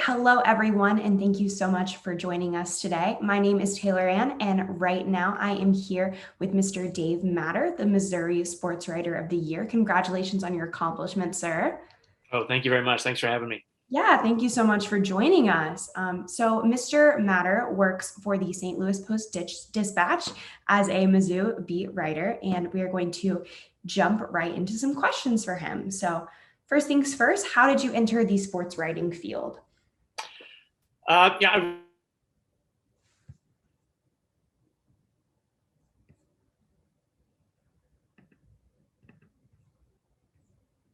Hello, everyone, and thank you so much for joining us today. My name is Taylor Ann, and right now I am here with Mr. Dave Matter, the Missouri Sportswriter of the Year. Congratulations on your accomplishment, sir. Oh, thank you very much. Thanks for having me. Yeah, thank you so much for joining us. So Mr. Matter works for the St. Louis Post-Dispatch as a Mizzou beat writer, and we are going to jump right into some questions for him. So first things first, how did you enter the sports writing field? Yeah, I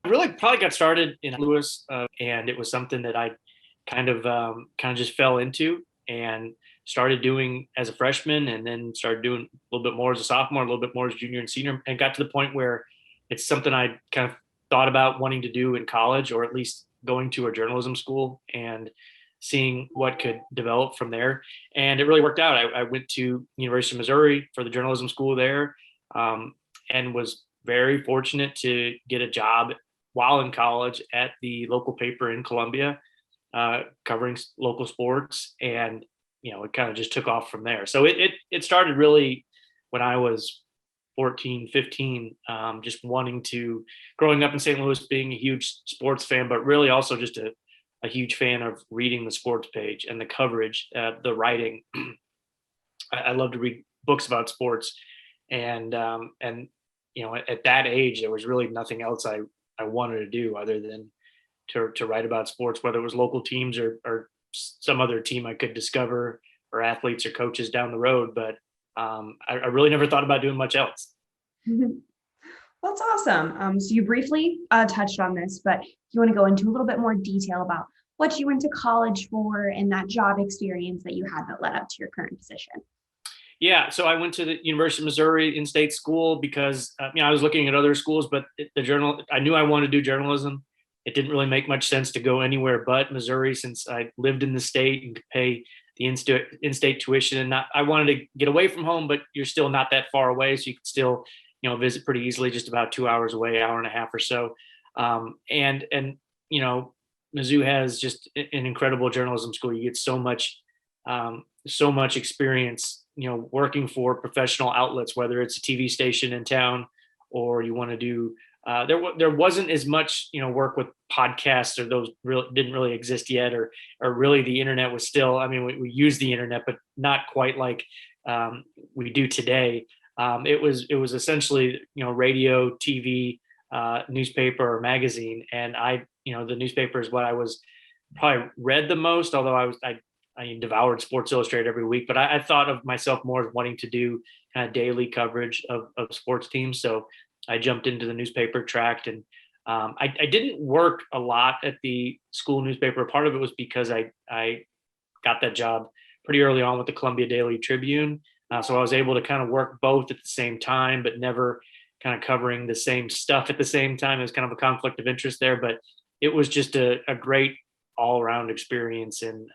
really probably got started in Louis, and it was something that I kind of just fell into and started doing as a freshman, and then started doing a little bit more as a sophomore, a little bit more as junior and senior, and got to the point where it's something I kind of thought about wanting to do in college, or at least going to a journalism school and seeing what could develop from there. And it really worked out. I went to University of Missouri for the journalism school there, and was very fortunate to get a job while in college at the local paper in Columbia, covering local sports, and it kind of just took off from there. So it started really when I was 14, 15, just wanting to, growing up in St. Louis, being a huge sports fan, but really also just a huge fan of reading the sports page and the coverage, the writing. I love to read books about sports, and at that age, there was really nothing else I wanted to do other than to write about sports, whether it was local teams or some other team I could discover, or athletes or coaches down the road. But I really never thought about doing much else. That's awesome. So you briefly touched on this, but you want to go into a little bit more detail about what you went to college for and that job experience that you had that led up to your current position. Yeah, so I went to the University of Missouri in-state school because I was looking at other schools, but I knew I wanted to do journalism. It didn't really make much sense to go anywhere but Missouri, since I lived in the state and could pay the in-state tuition. And I wanted to get away from home, but you're still not that far away, so you could still visit pretty easily, just about 2 hours away, hour and a half or so. And Mizzou has just an incredible journalism school. You get so much experience, working for professional outlets, whether it's a TV station in town, or you want to do, there wasn't as much, work with podcasts, or those didn't really exist yet, or really the internet was still, we use the internet, but not quite like we do today. It was essentially, radio, TV, newspaper or magazine. And the newspaper is what I was probably read the most, although I devoured Sports Illustrated every week. But I thought of myself more as wanting to do kind of daily coverage of sports teams. So I jumped into the newspaper tract, and I didn't work a lot at the school newspaper. Part of it was because I got that job pretty early on with the Columbia Daily Tribune. So I was able to kind of work both at the same time, but never kind of covering the same stuff at the same time. It was kind of a conflict of interest there, but it was just a great all around experience. And,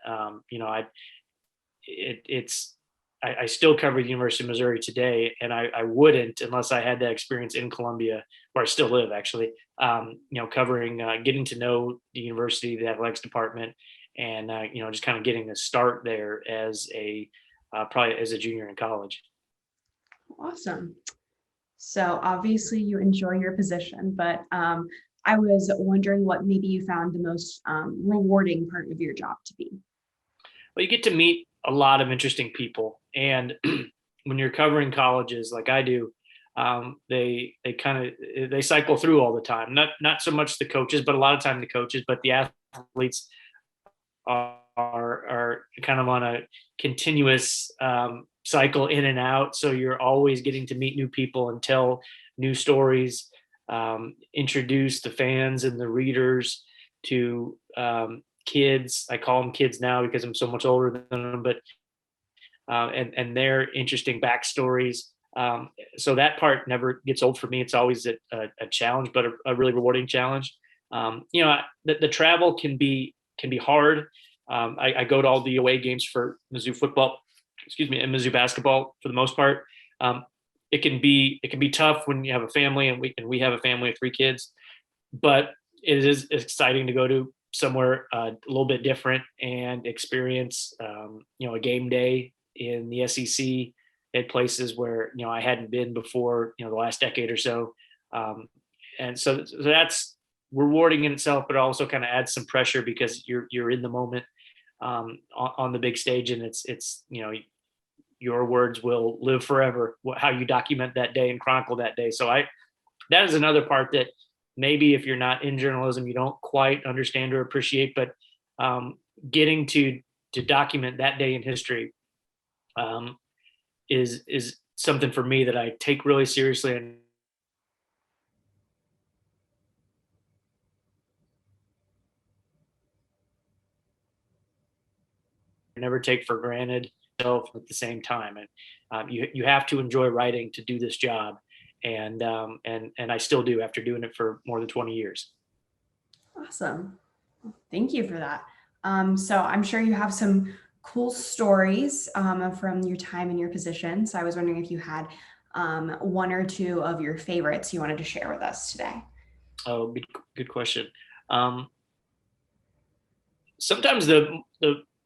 I still cover the University of Missouri today, and I wouldn't unless I had that experience in Columbia, where I still live, actually, covering, getting to know the university, the athletics department, and, just kind of getting a start there as probably as a junior in college. Awesome. So obviously you enjoy your position, but I was wondering what maybe you found the most rewarding part of your job to be. Well, you get to meet a lot of interesting people, and when you're covering colleges like I do, they cycle through all the time. Not so much the coaches, but a lot of time the coaches, but the athletes are kind of on a continuous cycle in and out. So you're always getting to meet new people and tell new stories, introduce the fans and the readers to kids. I call them kids now because I'm so much older than them, but and their interesting backstories. So that part never gets old for me. It's always a challenge, but a really rewarding challenge. The travel can be hard. I go to all the away games for Mizzou football, and Mizzou basketball for the most part. It can be tough when you have a family, and we have a family of 3 kids, but it is exciting to go to somewhere a little bit different and experience, a game day in the SEC at places where, I hadn't been before, the last decade or so. And so that's rewarding in itself, but also kind of adds some pressure because you're in the moment, on the big stage, and it's your words will live forever, how you document that day and chronicle that day. So that is another part that maybe if you're not in journalism, you don't quite understand or appreciate, but getting to document that day in history is something for me that I take really seriously and never take for granted at the same time. And you have to enjoy writing to do this job, and I still do after doing it for more than 20 years. Awesome. Thank you for that. So I'm sure you have some cool stories from your time in your position. So I was wondering if you had one or two of your favorites you wanted to share with us today. Oh, good question. Sometimes the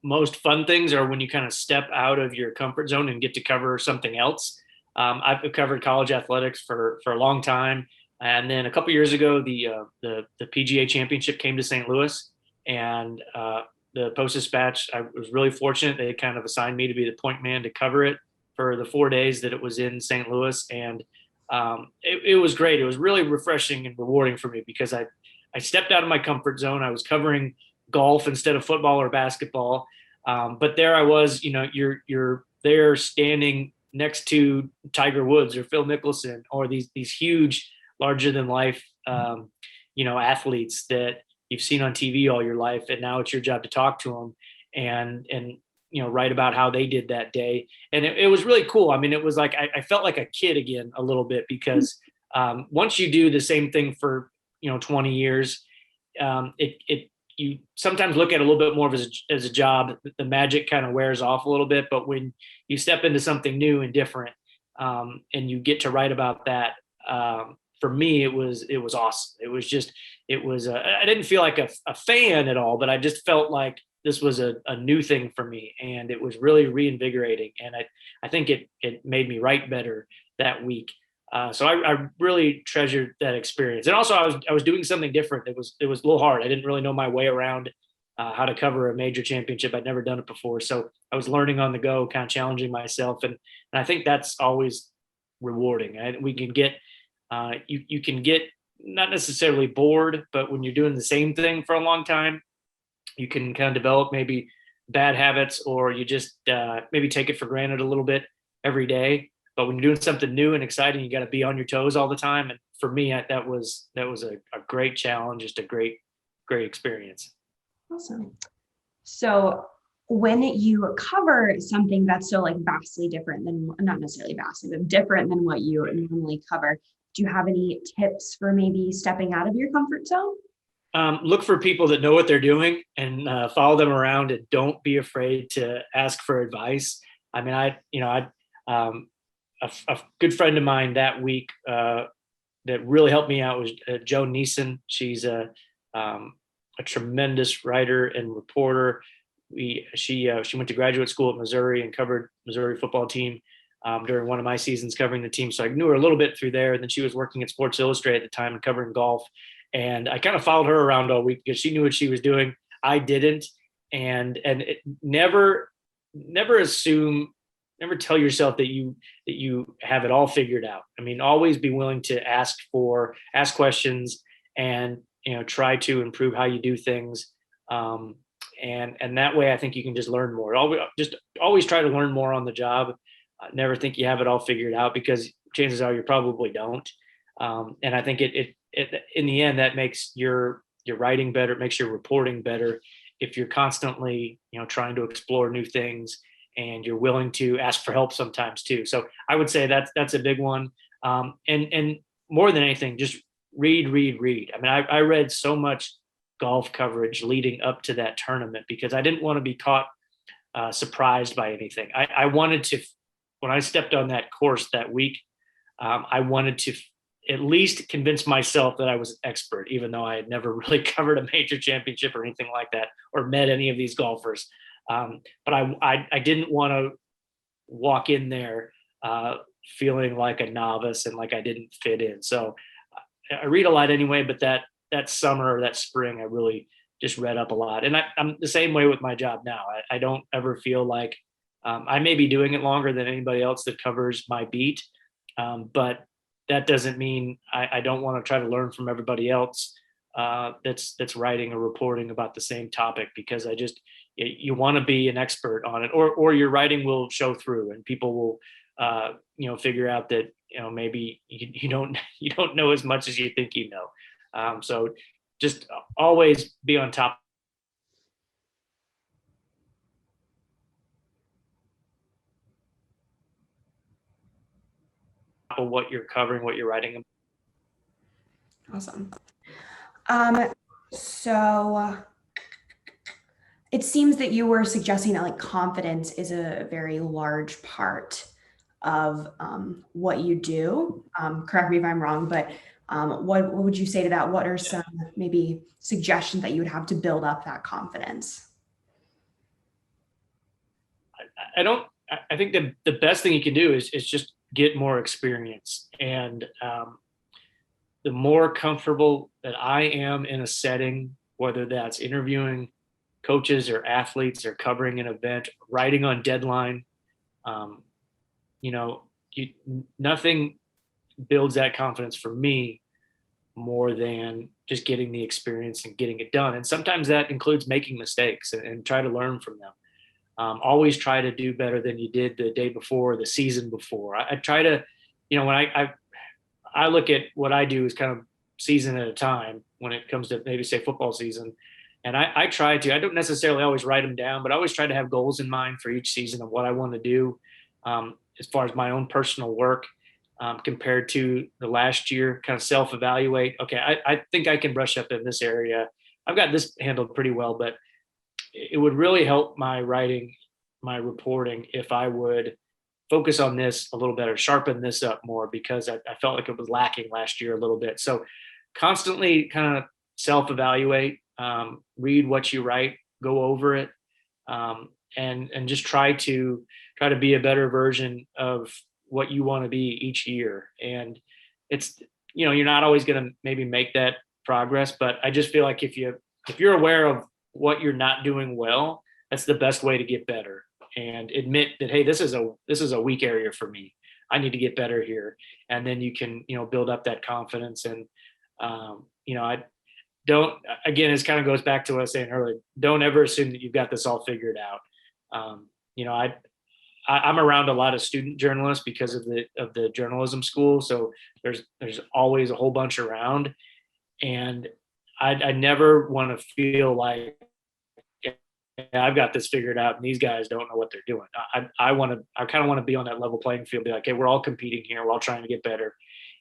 most fun things are when you kind of step out of your comfort zone and get to cover something else. I've covered college athletics for a long time. And then a couple years ago, the PGA Championship came to St. Louis, and the Post-Dispatch, I was really fortunate. They kind of assigned me to be the point man to cover it for the 4 days that it was in St. Louis. And it was great. It was really refreshing and rewarding for me because I stepped out of my comfort zone. I was covering golf instead of football or basketball. But there I was, you're there standing next to Tiger Woods or Phil Mickelson or these huge, larger than life, athletes that you've seen on TV all your life. And now it's your job to talk to them and write about how they did that day. And it was really cool. I mean, it was like, I felt like a kid again, a little bit, because once you do the same thing for, 20 years, you sometimes look at it a little bit more as a job. The magic kind of wears off a little bit, but when you step into something new and different, and you get to write about that, for me, it was awesome. I didn't feel like a fan at all, but I just felt like this was a new thing for me, and it was really reinvigorating. And I think it made me write better that week. So I really treasured that experience. And also I was doing something different. It was a little hard. I didn't really know my way around how to cover a major championship. I'd never done it before. So I was learning on the go, kind of challenging myself. And I think that's always rewarding. We can get, you can get not necessarily bored, but when you're doing the same thing for a long time, you can kind of develop maybe bad habits, or you just maybe take it for granted a little bit every day. But when you're doing something new and exciting, you got to be on your toes all the time. And for me, that was a great challenge, just a great experience. Awesome. So when you cover something that's so like vastly different than, not necessarily vastly, but different than what you normally cover, do you have any tips for maybe stepping out of your comfort zone? Look for people that know what they're doing and follow them around, and don't be afraid to ask for advice. I mean, a good friend of mine that week that really helped me out was Joan Neeson. She's a tremendous writer and reporter. She went to graduate school at Missouri and covered Missouri football team during one of my seasons covering the team. So I knew her a little bit through there. And then she was working at Sports Illustrated at the time and covering golf. And I kind of followed her around all week because she knew what she was doing. I didn't. And never tell yourself that you have it all figured out. I mean, always be willing to ask questions and, try to improve how you do things. And that way I think you can just learn more. Always try to learn more on the job. Never think you have it all figured out, because chances are you probably don't. And I think it in the end, that makes your writing better. It makes your reporting better if you're constantly, trying to explore new things, and you're willing to ask for help sometimes too. So I would say that's a big one. And more than anything, just read. I mean, I read so much golf coverage leading up to that tournament because I didn't want to be caught surprised by anything. I wanted to, when I stepped on that course that week, I wanted to at least convince myself that I was an expert, even though I had never really covered a major championship or anything like that, or met any of these golfers. But I didn't want to walk in there feeling like a novice and like I didn't fit in. So I read a lot anyway, but that summer or that spring, I really just read up a lot. And I'm the same way with my job now. I don't ever feel like I may be doing it longer than anybody else that covers my beat, but that doesn't mean I don't want to try to learn from everybody else that's writing or reporting about the same topic, because you want to be an expert on it, or your writing will show through and people will figure out that maybe you don't know as much as you think you know. So just always be on top of what you're covering, what you're writing. Awesome. So it seems that you were suggesting that like confidence is a very large part of what you do. Correct me if I'm wrong, but what would you say to that? What are some maybe suggestions that you would have to build up that confidence? I think the best thing you can do is just get more experience. And the more comfortable that I am in a setting, whether that's interviewing coaches or athletes or covering an event, writing on deadline, nothing builds that confidence for me more than just getting the experience and getting it done. And sometimes that includes making mistakes and try to learn from them. Always try to do better than you did the day before, the season before. I try to, when I look at what I do is kind of season at a time when it comes to maybe say football season. And I don't necessarily always write them down, but I always try to have goals in mind for each season of what I want to do as far as my own personal work compared to the last year, kind of self-evaluate. Okay, I think I can brush up in this area. I've got this handled pretty well, but it would really help my writing, my reporting, if I would focus on this a little better, sharpen this up more, because I felt like it was lacking last year a little bit. So constantly kind of self-evaluate, read what you write, go over it, and just try to be a better version of what you want to be each year. And it's, you're not always going to maybe make that progress, but I just feel like if you're aware of what you're not doing well, that's the best way to get better, and admit that, hey, this is a weak area for me. I need to get better here. And then you can, build up that confidence. And, I don't, again, it kind of goes back to what I was saying earlier. Don't ever assume that you've got this all figured out. I'm around a lot of student journalists because of the journalism school. So there's always a whole bunch around, and I never want to feel like, yeah, I've got this figured out and these guys don't know what they're doing. I kind of want to be on that level playing field, be like, hey, we're all competing here. We're all trying to get better,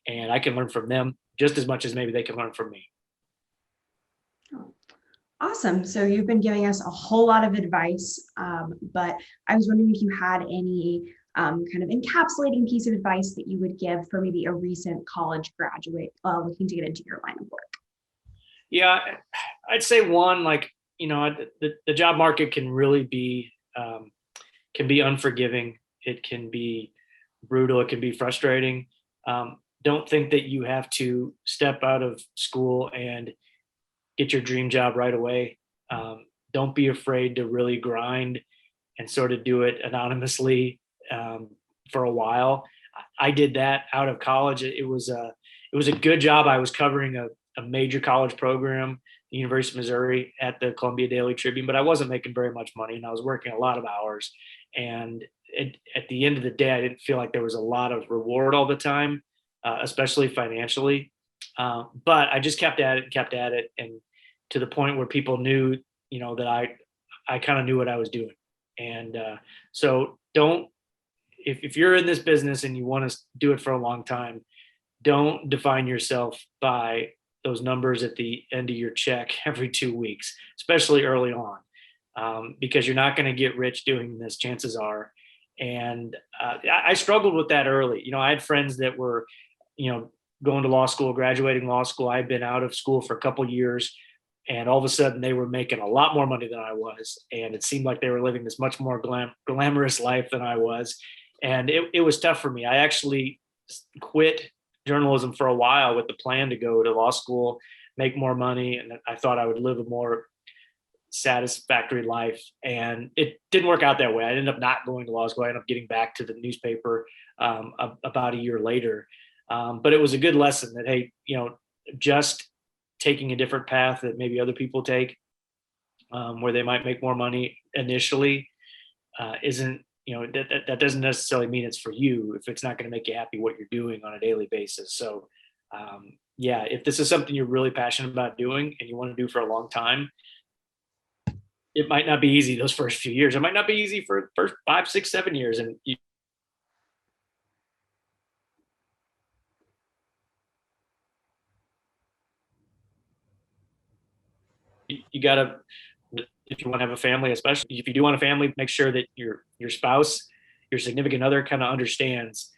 and I can learn from them just as much as maybe they can learn from me. Awesome. So you've been giving us a whole lot of advice, but I was wondering if you had any kind of encapsulating piece of advice that you would give for maybe a recent college graduate looking to get into your line of work. Yeah, I'd say one, like, the job market can really be unforgiving. It can be brutal. It can be frustrating. Don't think that you have to step out of school and get your dream job right away. Don't be afraid to really grind and sort of do it anonymously for a while. I did that out of college. It was a good job. I was covering a major college program, the University of Missouri, at the Columbia Daily Tribune, but I wasn't making very much money, and I was working a lot of hours. And at the end of the day, I didn't feel like there was a lot of reward all the time, especially financially. But I just kept at it, and to the point where people knew, that I kind of knew what I was doing. And so if you're in this business and you want to do it for a long time, don't define yourself by those numbers at the end of your check every 2 weeks, especially early on, because you're not going to get rich doing this, chances are. And I struggled with that early. I had friends that were, going to law school, graduating law school. I had been out of school for a couple years, and all of a sudden they were making a lot more money than I was. And it seemed like they were living this much more glamorous life than I was. And it was tough for me. I actually quit journalism for a while with the plan to go to law school, make more money. And I thought I would live a more satisfactory life. And it didn't work out that way. I ended up not going to law school. I ended up getting back to the newspaper about a year later. But it was a good lesson that, hey, just taking a different path that maybe other people take, where they might make more money initially, isn't, that doesn't necessarily mean it's for you if it's not going to make you happy what you're doing on a daily basis. So yeah, if this is something you're really passionate about doing and you want to do for a long time, it might not be easy those first few years. It might not be easy for the first 5, 6, 7 years. And you got to, if you want to have a family, especially if you do want a family, make sure that your spouse, your significant other kind of understands,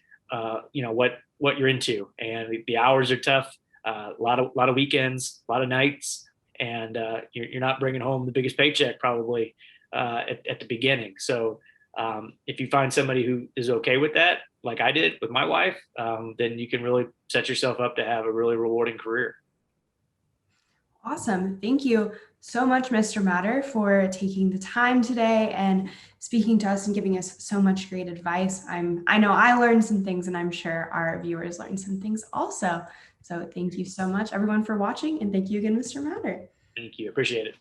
what you're into. And the hours are tough, a lot of weekends, a lot of nights, and you're not bringing home the biggest paycheck probably at the beginning. So if you find somebody who is okay with that, like I did with my wife, then you can really set yourself up to have a really rewarding career. Awesome. Thank you so much, Mr. Matter, for taking the time today and speaking to us and giving us so much great advice. I know I learned some things, and I'm sure our viewers learned some things also. So thank you so much, everyone, for watching. And thank you again, Mr. Matter. Thank you. Appreciate it.